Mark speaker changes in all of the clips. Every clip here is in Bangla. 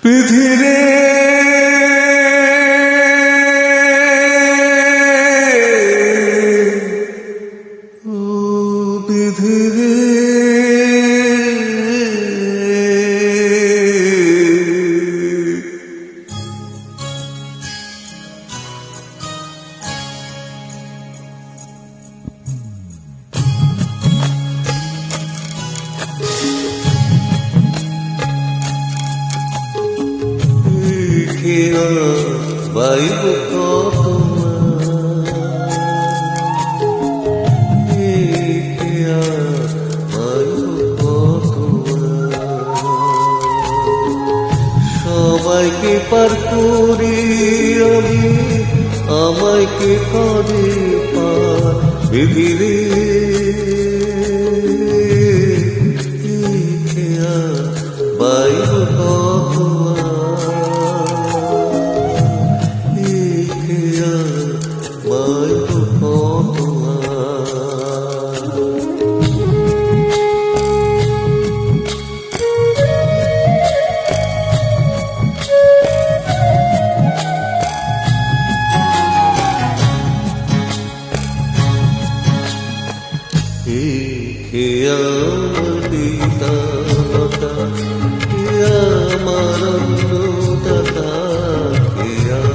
Speaker 1: বিধিরে ও বিধিরে বাইব কত সবাইকে পার করি আমি আমাকে করে পার বিধিরে বাইব কত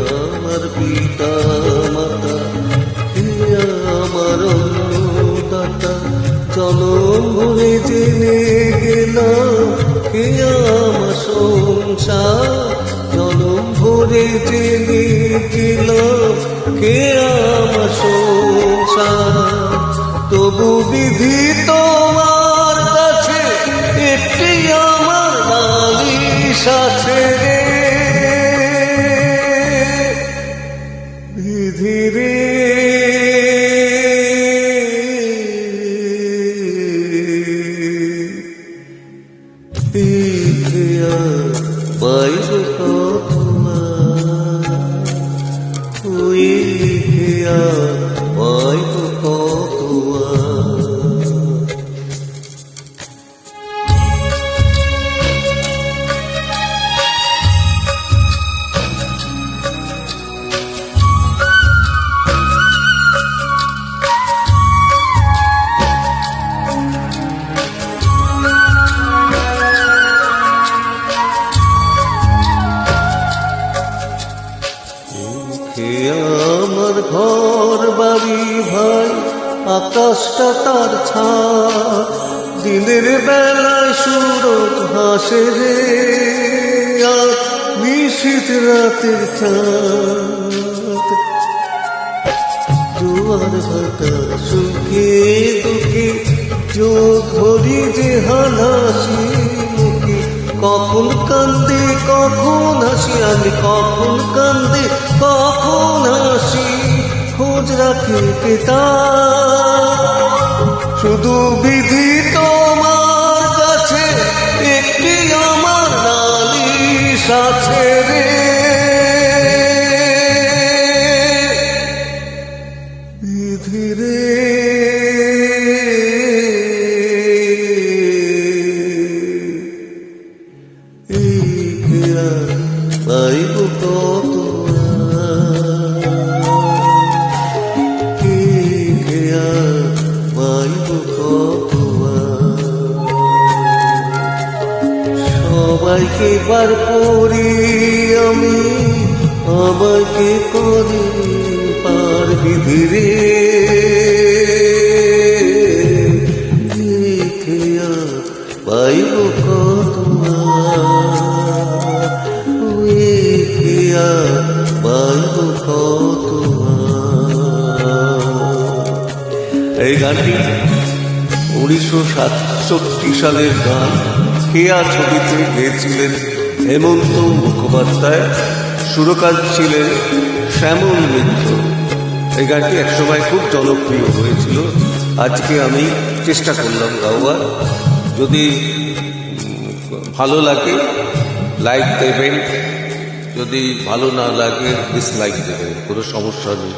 Speaker 1: আমার পিতা মাতা আমার দাতা জনম ভরে জেনে গেলাম কে আমার সংসার জনম ভরে জেনে গেলাম কে আমার সংসার তবু বিধি তোমার কাছে একটি আমার নালিশ আছে রে বিধিরে বাইব কত বাইব কত আমার ঘর বাড়ি ভাই আকাশটা তার ছাদ দিনের বেলায় সুরত হাসে রে আর নিশীথ রাতের চাঁদ জোয়ার ভাটা সুখে দুঃখে চোখ ভরি যে হানাসি মুখে কখন কান্দে কখন হাসি আমি কখন কান্দে কখন হাসি খোঁজ রাখে পিতা শুধু বিধি তোমার কাছে একটি আমার নালিশ আছে রে বিধিরে বাইব কত বাইব কত সবাইকে বার করি আমি আমাকে করে পার বিধিরে বাইব কত বাইব কত এই গানটি 1967 সালের গান কেয়া ছবিতে গেয়েছিলেন হেমন্ত মুখোপাধ্যায় সুরকার ছিলেন শ্যামল মিত্র এই গানটি একসময় খুব জনপ্রিয় হয়েছিল আজকে আমি চেষ্টা করলাম গাওয়ার যদি ভালো লাগে লাইক দেবেন যদি ভালো না লাগে ডিসলাইক দেবেন কোনো সমস্যা নেই